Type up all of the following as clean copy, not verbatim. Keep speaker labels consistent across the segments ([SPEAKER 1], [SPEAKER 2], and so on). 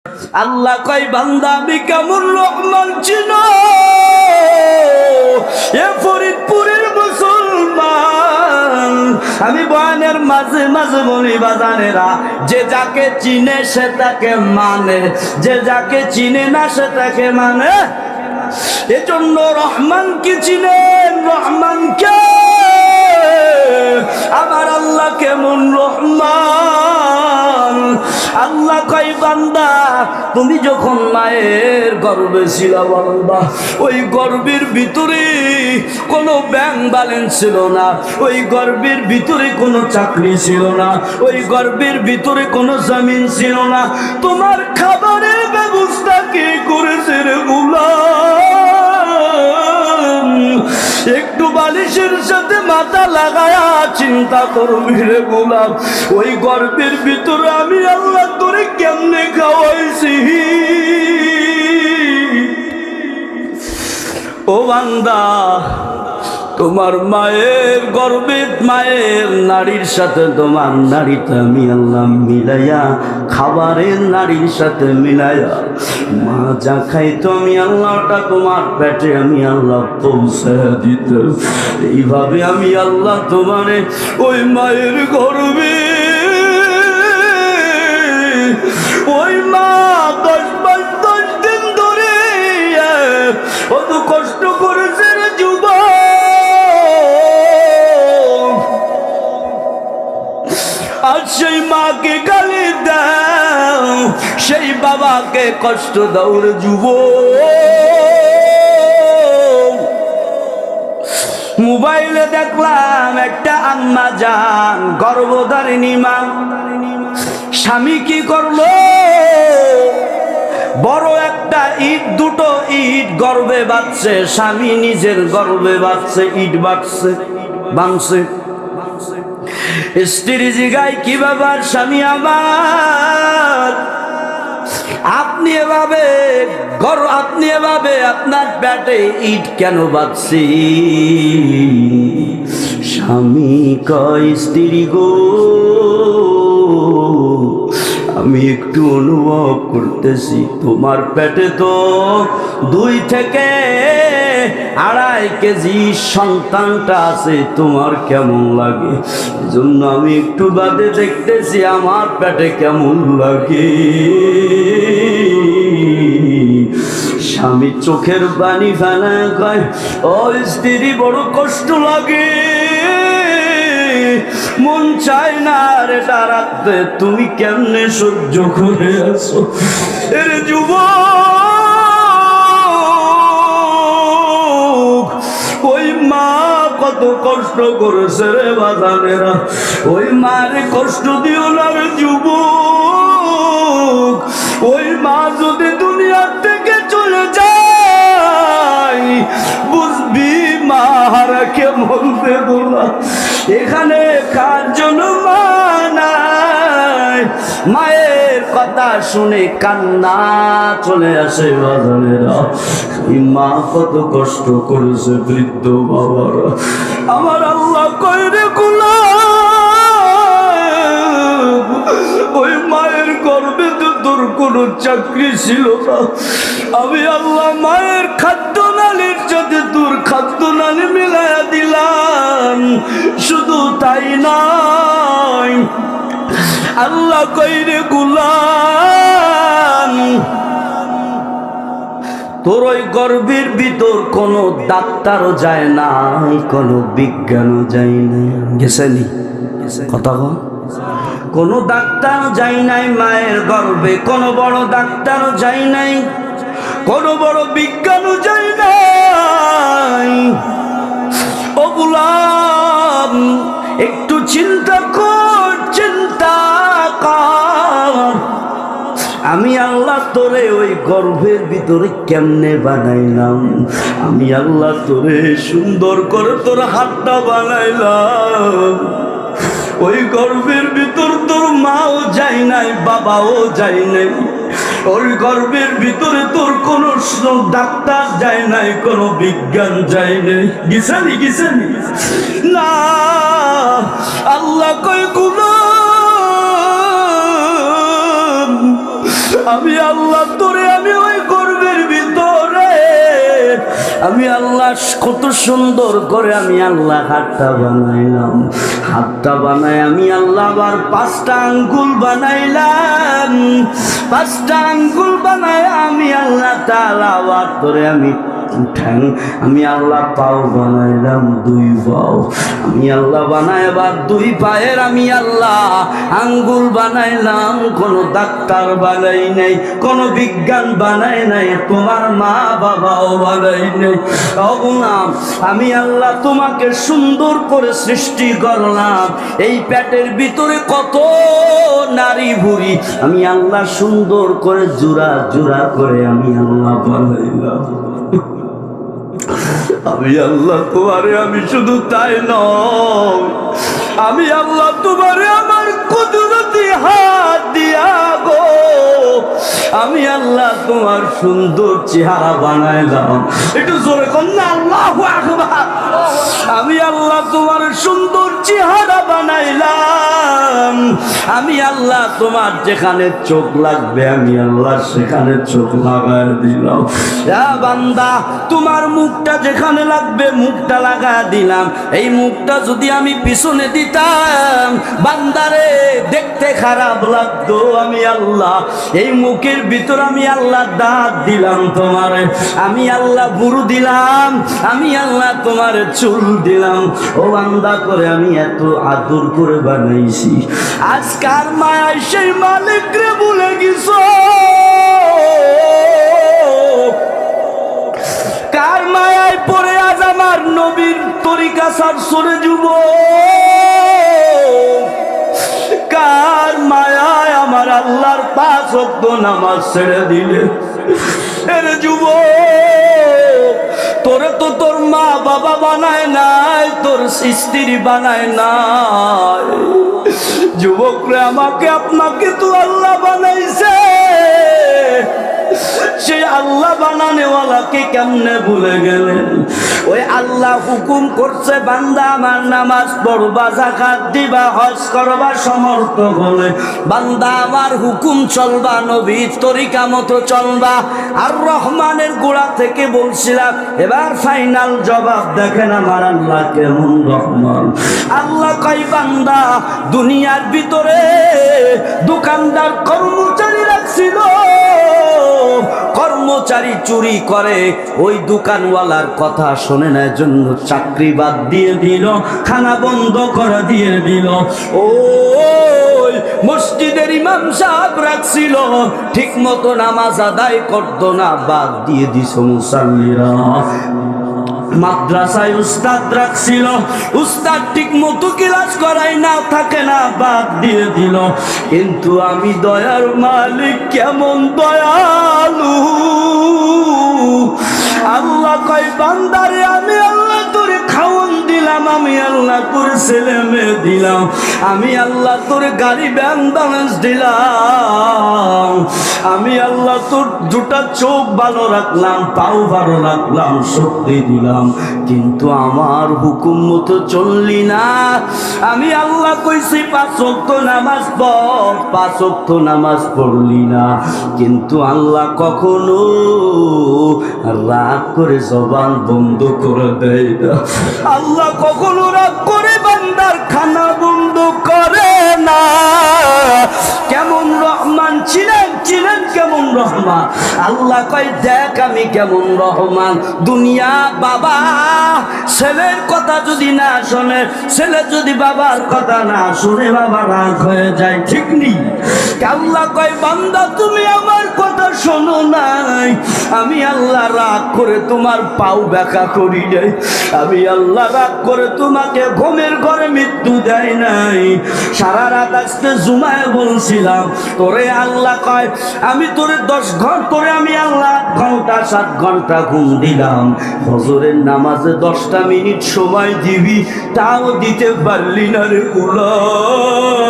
[SPEAKER 1] আল্লাহ কয় বান্দা আমি কেমন রহমান ছিল এ ফরিদপুরের মুসলমান। আমি বয়ানের মাঝে মাঝে বলি বাজানেরা, যে যাকে চিনে সে তাকে মানে, যে যাকে চিনে না সে তাকে মানে। এজন্য রহমান কি চিনেন? রহমান কে? আমার আল্লাহ কেমন রহমান। আল্লাহ কয় বান্দা তুমি যখন মায়ের গর্ভে ছিল বান্দা, ওই গর্ভের ভিতরে কোনো ব্যাংক ব্যালেন্স ছিল না, ওই গর্ভের ভিতরে কোনো চাকরি ছিল না, ওই গর্ভের ভিতরে কোনো জমিন ছিল না। তোমার খাবারের ব্যবস্থা কে করেছে রে গোলাম? একটু বালিশের সাথে মাথা লাগায়া চিন্তা করবি রে গোলাম, ওই গর্ভের ভিতরে আমি আল্লাহ তোরে কেমনে খাওয়াইছি। ও বান্দা, তোমার মায়ের গর্ভে মায়ের নারীর সাথে তোমার নারীটা আমি আল্লাহ মিলাইয়া, খাবারের নারীর সাথে মিলাইয়া, মা যা খাইতো আমি আল্লাহটা তোমার পেটে আমি আল্লাহ পৌঁছে দিত। এইভাবে আমি আল্লাহ তোমারে ওই মায়ের গর্ভে, ওই মা 10 মাস 10 দিন ধরে কত কষ্ট করেছে রে যুবক। আর সেই মাকে গালি দাও, সেই বাবাকে কষ্ট দাও রে যুবক। মোবাইলে দেখলাম একটা আম্মা জান গর্ভধারিণী মা, স্বামী কি করলো? বড় একটা ইট, দুটো ইট গর্ভে বাঁধছে, স্বামী নিজের গর্ভে বাঁধছে, ইট বাঁধছে, ভাঙছে। স্ত্রী জিগায় কি ব্যাপার স্বামী আমার, আপনি এভাবে আপনার পেটে ইট কেন বাঁধছি? স্বামী কয় স্ত্রী গো, আমি একটু অনুভব করতেছি তোমার পেটে তো 2 থেকে 2.5 কেজি সন্তানটা আছে, তোমার কেমন লাগে? এজন্য আমি একটু বাদে দেখতেছি আমার পেটে কেমন লাগে। স্বামী চোখের পানি ফেলা কয়, ও স্ত্রী বড় কষ্ট লাগে, মন চায় না রে রাখতে, তুমি কেমনে সহ্য করে আছো? এর যুবক, ওই মা কত কষ্ট করেছে রে বাজানেরা, ওই মারে কষ্ট দিও না রে যুবক। ওই মা যদি দুনিয়ার থেকে চলে যায়, বুঝবি মা হারা কেমন বেদনা। এখানে কার জন্য মা নাই? মায়ের কথা শুনে কান্না চলে আসে বাজানেরা। মা কত কষ্ট করেছে বৃদ্ধ বাবারা। আমার আল্লাহ কয় রে গোলাম, ওই মায়ের গর্ভে তো তোর কোনো চাকরি ছিল না, আমি আল্লাহ মায়ের খাদ্য নালীর সাথে তোর খাদ্য নালী মিলাইয়া দিলাম। শুধু তাই নয়, আল্লাহ কয় রে গোলাম, তোর ওই গর্ভের ভিতর কোনো ডাক্তারও যায় নাই, কোনো বিজ্ঞানও যায় নাই। গেছেনি কথা কন? কোনো ডাক্তারও যায় নাই মায়ের গর্ভে, কোনো বড় ডাক্তারও যায় নাই, কোনো বড় বিজ্ঞানও যায় নাই। ও গোলাম, একটু চিন্তা কর, চিন্তা কর, আমি আল্লাহ তোরে ওই গর্ভের ভিতরে কেমনে বানাইলাম? আমি আল্লাহ তোরে সুন্দর করে তোর হাতটা বানাইলাম। ওই গর্ভের ভিতর তোর মাও যায় নাই, বাবাও যায় নাই, ওই গর্ভের ভিতরে তোর কোন ডাক্তার যায় নাই, কোন বিজ্ঞান যায় নাই। গিসানি না, আল্লাহ কয় গোলাম, আমি আল্লাহ তোরে আমি ওই গর্বের ভিতরে আমি আল্লাহ কত সুন্দর করে আমি আল্লাহ হাতটা বানাইলাম। হাতটা বানায় আমি আল্লাহ আবার 5টা আঙ্গুল বানাইলাম। 5টা আঙ্গুল বানায় আমি আল্লাহ তাআলা আবার তোরে আমি ঠ্যাং আমি আল্লাহ পাও বানাইলাম 2 পাও। আমি আল্লাহ বানায় আবার 2 পায়ের আমি আল্লাহ আঙ্গুল বানাইলাম। কোন ডাক্তার বানাই নাই, কোন বিজ্ঞান বানাই নাই, তোমার মা বাবাও বানাই নাই। আমি আল্লাহ তোমাকে সুন্দর করে সৃষ্টি করলাম। এই পেটের ভিতরে কত নারী ভুঁড়ি আমি আল্লাহ সুন্দর করে জোড়া জোড়া করে আমি আল্লাহ বানাইলাম। আমি আল্লাহ তোমারে আমি শুধু তাই নয়, আমি আল্লাহ তোমারে আমার কুদরতি হাত দিয়া গো আমি আল্লাহ তোমার সুন্দর চেহারা বানাইলাম। একটু জোরে কর না আল্লাহু আকবার। আমি আল্লাহ তোমার সুন্দর চেহারা বানাইলাম। আমি আল্লাহ তোমার যেখানে চোখ লাগবে আমি আল্লাহ সেখানে চোখ লাগাই দিলাম। বান্দা তোমার মুখটা যেখানে লাগবে মুখটা লাগা দিলাম। এই মুখটা যদি আমি পিছনে দিতাম বান্দারে দেখতে খারাপ লাগতো। আমি আল্লাহ এই মুখের ভিতর আমি আল্লাহ দাঁত দিলাম তোমারে, আমি আল্লাহ বুড়ো দিলাম, আমি আল্লাহ তোমার চুল দিলাম। ও বান্দা করে আমি এত আদর করে বানাইছি, আজকার মায়া সেই মালিক রে ভুলে গেছো। কার মায়ায় পড়ে আজ আমার নবীর তরিকা সার সরে যুব, কার মায়ায় আমার আল্লাহর 5 ওয়াক্ত নামাজ ছেড়ে দিলে। এর যুব তোরে তো তোর মা বাবা বানায় নাই, তোর স্ত্রী বানায় নাই। যুবকরে আমাকে আপনাকে তো আল্লাহ বানাইছে। সেই আল্লাহ বানানেওয়ালাকে কেমনে ভুলে গেলেন? ওই আল্লাহ হুকুম করছে বান্দা আমার নামাজ পড়বা, যাকাত দিবা, হজ করবা, সমর্থ হলে বান্দা আমার হুকুম চলবা, নবীর তরিকা মতো চলবা। আর রহমানের গোড়া থেকে বলছিলাম, এবার ফাইনাল জবাব দেখেন আমার আল্লাহ কেমন রহমান। আল্লাহ কই বান্দা দুনিয়ার ভিতরে দোকানদার কর্মচারী রাখছিল, কর্মচারী চুরি করে, ওই দোকানওয়ালার কথা শোনে না, জন্য চাকরি বাদ দিয়ে দিল, খানা বন্ধ করে দিয়ে দিল। ওই মসজিদের ইমাম সাহেব রাখছিল, ঠিক মতো নামাজ আদায় করতো না, বাদ দিয়ে দিছ মুসাল্লিরা। মাদ্রাসায় উস্তাদ রাখছিল, উস্তাদ ঠিক মতো ক্লাস করাই না, থাকে না, বাদ দিয়ে দিল। কিন্তু আমি দয়ার মালিক কেমন দয়ালু। আল্লাহ কয় বান্দারে আমি আল্লাহ তোরে খাওয়ান দিলাম, আমি আল্লাহ তোর ছেলে মেয়ে দিলাম, আমি আল্লাহ তোর গাড়ি ব্যান ব্যালেন্স দিলাম, আমি আল্লাহ তোর 2টা চোখ ভালো রাখলাম, পাও ভালো রাখলাম, শক্তি দিলাম, কিন্তু আমার হুকুম মতো চললি না। আমি আল্লাহ কইছি 5 ওয়াক্ত নামাজ পড়, 5 ওয়াক্ত নামাজ পড়লি না। কিন্তু আল্লাহ কখনো রাগ করে জবান বন্ধ করে দেয় না। আল্লাহ কখনো রাগ করে বান্দার খানা বন্ধ করে না। কেমন রহমান ছিলেন, ছিলেন কেমন রহমান। আল্লাহ কয় দেখ আমি কেমন রহমান। দুনিয়া বাবা ছেলের কথা যদি না শোনে, ছেলে যদি বাবার কথা না শুনে বাবা রাগ হয়ে যায়, ঠিক নেই? আল্লাহ কয় বান্দা তুমি আমার কথা শোনো নাই, আমি আল্লাহ রাগ করে তোমার পাও ব্যাকা করি নাই, আমি আল্লাহ রাগ করে তোমাকে ঘুমের ঘরে মৃত্যু দেয় নাই। সারা রাত আজকে জুমায় বলছিলাম তোরে আল্লাহ কয় আমি তোরে 10 ঘন্টা, তোরে আমি আল্লাহ 8 ঘন্টা 7 ঘন্টা ঘুম দিলাম, ফজরের নামাজে 10টা মিনিট সময় দিবি, তাও দিতে পারলি না রে গোলাম।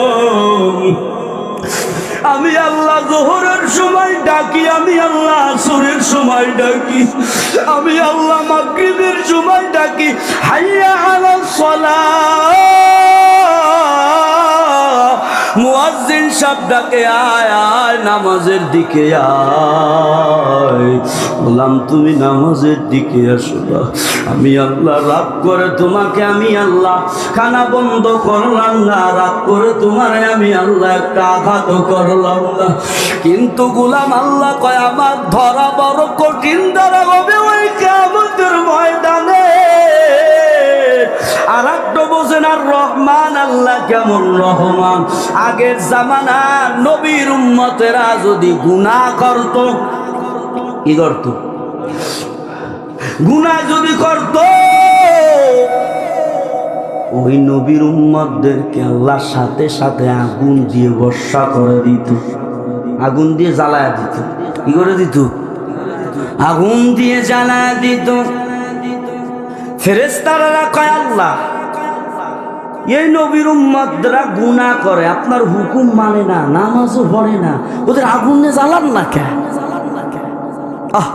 [SPEAKER 1] আমি আল্লাহ যোহরের সময় ডাকি, আমি আল্লাহ আসরের সময় ডাকি, আমি আল্লাহ মাগরিবের সময় ডাকি, হাইয়া আলাস সালাহ। মুয়াজ্জিন সাহেব ডাকে, আয় আয় নামাজের দিকে আয়। বললাম তুমি নামাজের দিকে আসো না, আমি আল্লাহ রাগ করে তোমাকে, আমি আল্লাহ খানা বন্ধ করলাম না, রাগ করে তোমারে আমি আল্লাহ একটা আঘাতও করলাম না। কিন্তু গোলাম আল্লাহ কয় আমার ধরা বড় কঠিন ধরা হবে ওই কিয়ামতের ময়দানে। আর একটা বোঝেন আর রহমান আল্লাহ কেমন রহমান। আগের জামানার নবীর উম্মতেরা যদি গুনাহ করত, কি করত? গুনাহ যদি করত, ওই নবীর উম্মতদেরকে আল্লাহ সাথে সাথে আগুন দিয়ে বর্ষা করে দিত, আগুন দিয়ে জ্বালায়া দিত। কি করে দিত? আগুন দিয়ে জ্বালায়া দিত। ফেরেশতারা কয় আল্লাহ এই নবীর উম্মতরা গুনাহ করে, আপনার হুকুম মানে না, নামাজও পড়ে না, ওদের আগুনে জ্বালান না কেন? আহ